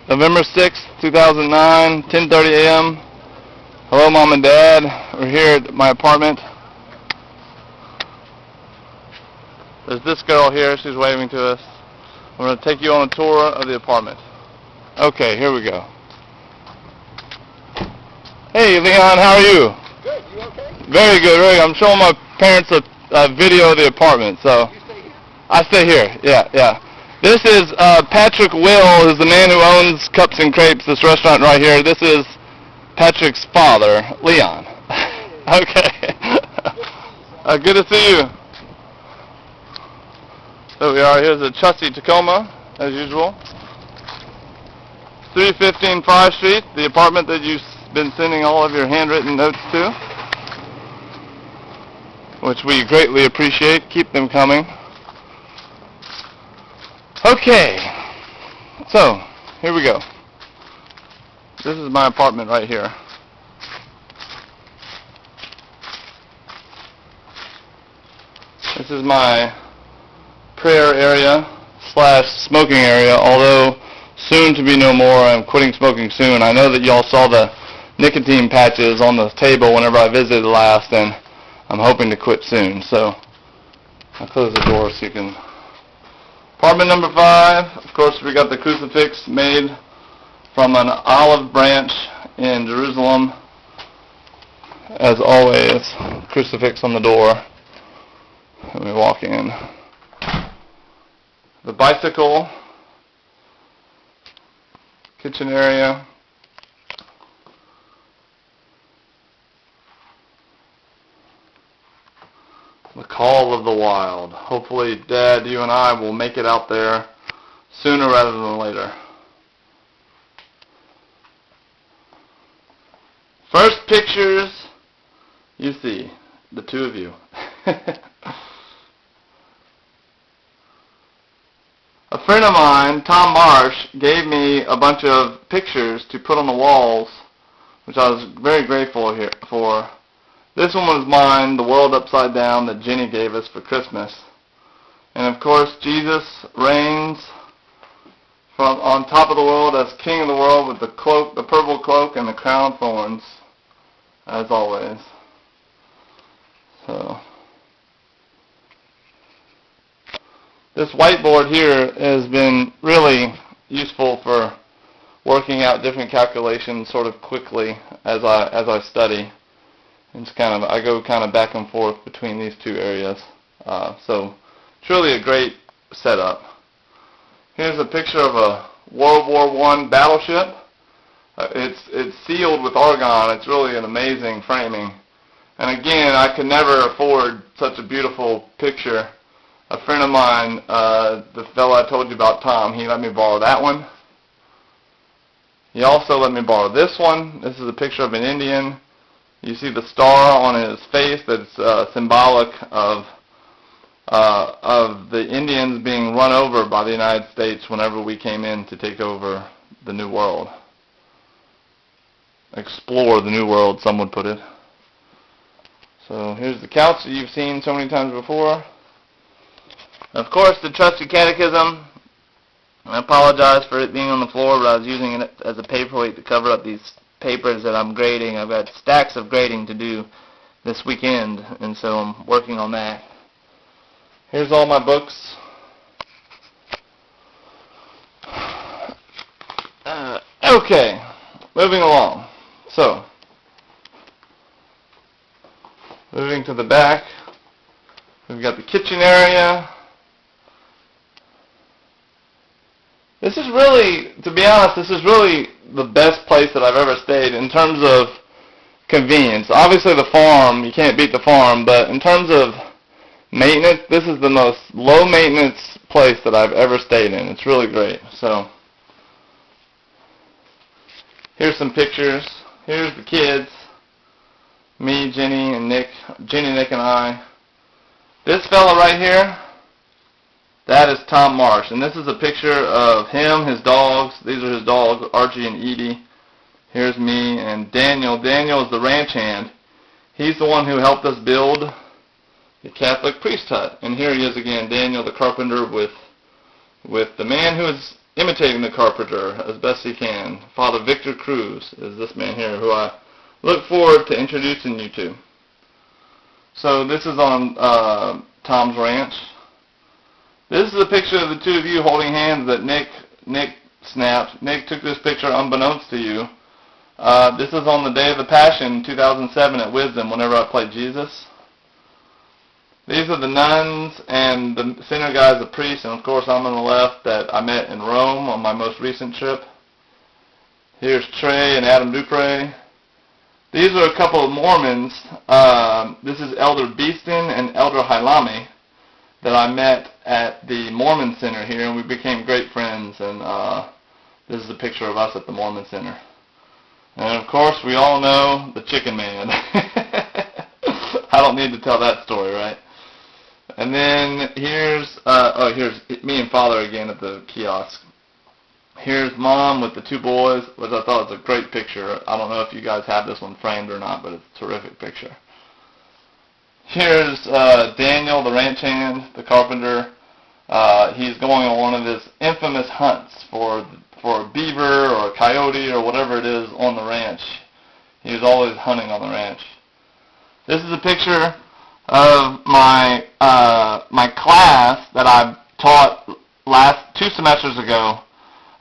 November 6th, 2009, 10:30 a.m. Hello, Mom and Dad. We're here at my apartment. There's this girl here. She's waving to us. I'm going to take you on a tour of the apartment. Okay, here we go. Hey, Leon, how are you? Good. You okay? Very good, very good. I'm showing my parents a video of the apartment, so. You stay here? I stay here, yeah. This is Patrick Will, who's the man who owns Cups and Crepes, this restaurant right here. This is Patrick's father, Leon. Okay. Good to see you. So we are. Here's a trusty Tacoma, as usual. 315 Fry Street, the apartment that you've been sending all of your handwritten notes to, which we greatly appreciate. Keep them coming. Okay, so here we go. This is my apartment right here. This is my prayer area / smoking area, although soon to be no more. I'm quitting smoking soon. I know that y'all saw the nicotine patches on the table whenever I visited last, and I'm hoping to quit soon. So I'll close the door so you can... Apartment number 5, of course, we got the crucifix made from an olive branch in Jerusalem. As always, crucifix on the door when we walk in. The bicycle, kitchen area. The call of the wild. Hopefully, Dad, you and I will make it out there sooner rather than later. First pictures you see, the two of you. A friend of mine, Tom Marsh, gave me a bunch of pictures to put on the walls, which I was very grateful for. This one was mine, The World Upside Down, that Jenny gave us for Christmas. And of course, Jesus reigns from on top of the world as King of the world with the cloak, the purple cloak, and the crown of thorns, as always. So, this whiteboard here has been really useful for working out different calculations sort of quickly as I study. It's I go back and forth between these two areas. So it's really a great setup. Here's a picture of a World War I battleship. It's sealed with argon. It's really an amazing framing. And again, I could never afford such a beautiful picture. A friend of mine, the fellow I told you about, Tom, he let me borrow that one. He also let me borrow this one. This is a picture of an Indian. You see the star on his face that's symbolic of the Indians being run over by the United States whenever we came in to take over the New World. Explore the New World, some would put it. So here's the couch that you've seen so many times before. Of course, the trusty catechism. I apologize for it being on the floor, but I was using it as a paperweight to cover up these papers that I'm grading. I've got stacks of grading to do this weekend, and so I'm working on that. Here's all my books. Okay, moving along. So, moving to the back, we've got the kitchen area. This is really, to be honest, this is really the best place that I've ever stayed in terms of convenience. Obviously the farm, you can't beat the farm, but in terms of maintenance, this is the most low maintenance place that I've ever stayed in. It's really great. So, here's some pictures. Here's the kids. Me, Jenny, and Nick. Jenny, Nick, and I. This fella right here, that is Tom Marsh, and this is a picture of him, his dogs. These are his dogs, Archie and Edie. Here's me and Daniel. Daniel is the ranch hand. He's the one who helped us build the Catholic priest hut. And here he is again, Daniel the carpenter with with the man who is imitating the carpenter as best he can. Father Victor Cruz is this man here, who I look forward to introducing you to. So this is on Tom's ranch. This is a picture of the two of you holding hands that Nick snapped. Nick took this picture unbeknownst to you. This is on the day of the Passion, 2007 at Wisdom, whenever I played Jesus. These are the nuns, and the center guy is the priest, and of course I'm on the left that I met in Rome on my most recent trip. Here's Trey and Adam Dupre. These are a couple of Mormons. This is Elder Beeston and Elder Hailami that I met at the Mormon Center here, and we became great friends, and this is a picture of us at the Mormon Center. And of course we all know the Chicken Man. I don't need to tell that story, right? And then here's me and Father again at the kiosk. Here's Mom with the two boys, which I thought was a great picture. I don't know if you guys have this one framed or not, but it's a terrific picture. Here's Daniel, the ranch hand, the carpenter. He's going on one of his infamous hunts for a beaver or a coyote or whatever it is on the ranch. He was always hunting on the ranch. This is a picture of my class that I taught 2 semesters ago.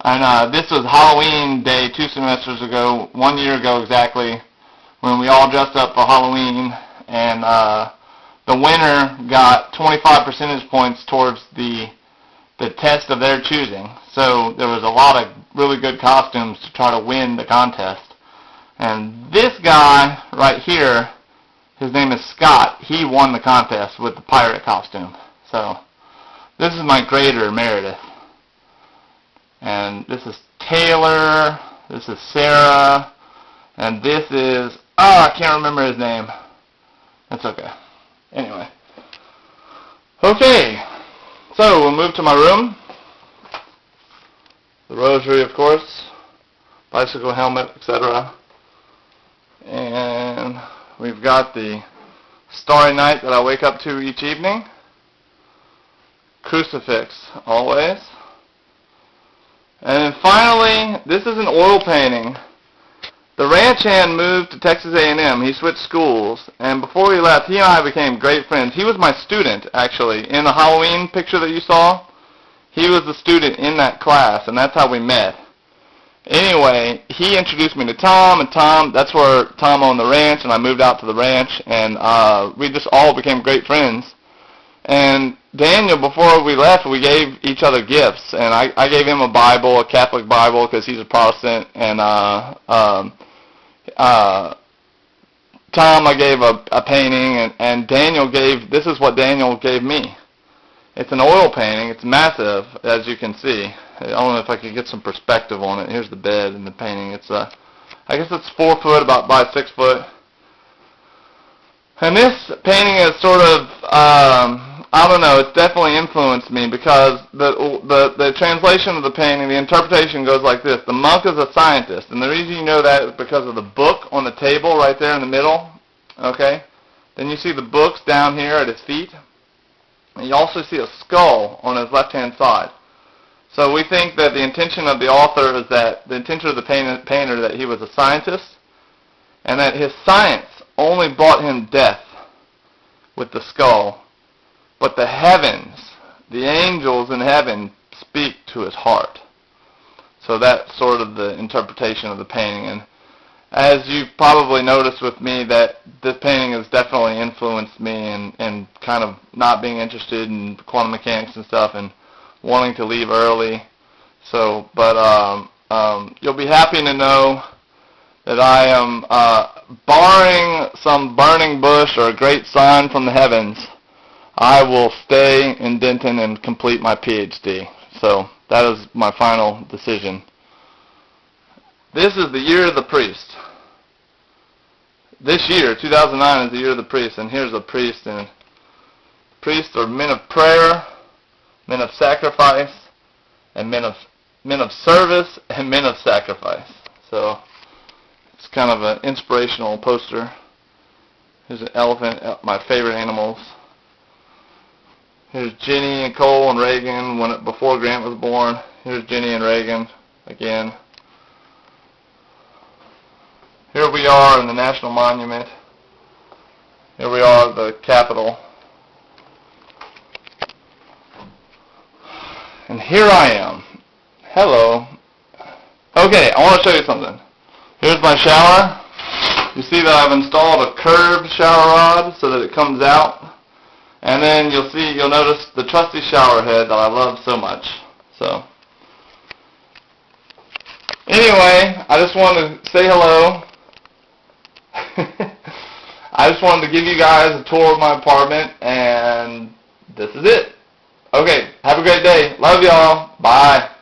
And this was Halloween Day 2 semesters ago, 1 year ago exactly, when we all dressed up for Halloween. And the winner got 25 percentage points towards the test of their choosing. So there was a lot of really good costumes to try to win the contest. And this guy right here, his name is Scott. He won the contest with the pirate costume. So this is my grader, Meredith. And this is Taylor. This is Sarah. And this is, I can't remember his name. That's okay. Anyway. Okay. So we'll move to my room. The rosary, of course. Bicycle helmet, etc. And we've got the Starry Night that I wake up to each evening. Crucifix, always. And then finally, this is an oil painting. The ranch hand moved to Texas A&M. He switched schools. And before he left, he and I became great friends. He was my student, actually. In the Halloween picture that you saw, he was the student in that class, and that's how we met. Anyway, he introduced me to Tom, and that's where Tom owned the ranch, and I moved out to the ranch, and we just all became great friends. And Daniel, before we left, we gave each other gifts, and I gave him a Bible, a Catholic Bible, because he's a Protestant, and Tom I gave a painting, and Daniel this is what Daniel gave me. It's an oil painting. It's massive, as you can see. I don't know if I could get some perspective on it. Here's the bed and the painting. It's I guess it's 4 foot about by 6 foot. And this painting is sort of, I don't know, it's definitely influenced me because the translation of the painting, the interpretation goes like this. The monk is a scientist, and the reason you know that is because of the book on the table right there in the middle, okay? Then you see the books down here at his feet, and you also see a skull on his left-hand side. So we think that the intention of the author is that, the intention of the painter that he was a scientist, and that his science only brought him death with the skull. But the heavens, the angels in heaven, speak to his heart. So that's sort of the interpretation of the painting. And as you probably noticed with me, that this painting has definitely influenced me in kind of not being interested in quantum mechanics and stuff and wanting to leave early. So, but you'll be happy to know that I am, barring some burning bush or a great sign from the heavens, I will stay in Denton and complete my PhD. So that is my final decision. This is the year of the priest. This year, 2009, is the year of the priest, and here's a priest. And priests are men of prayer, men of sacrifice, and men of service, and men of sacrifice. So it's kind of an inspirational poster. Here's an elephant, my favorite animals. Here's Jenny and Cole and Reagan before Grant was born. Here's Jenny and Reagan again. Here we are in the National Monument. Here we are at the Capitol. And here I am. Hello. Okay, I want to show you something. Here's my shower. You see that I've installed a curved shower rod so that it comes out. And then you'll notice the trusty shower head that I love so much. So, anyway, I just wanted to say hello. I just wanted to give you guys a tour of my apartment, and this is it. Okay, have a great day. Love y'all. Bye.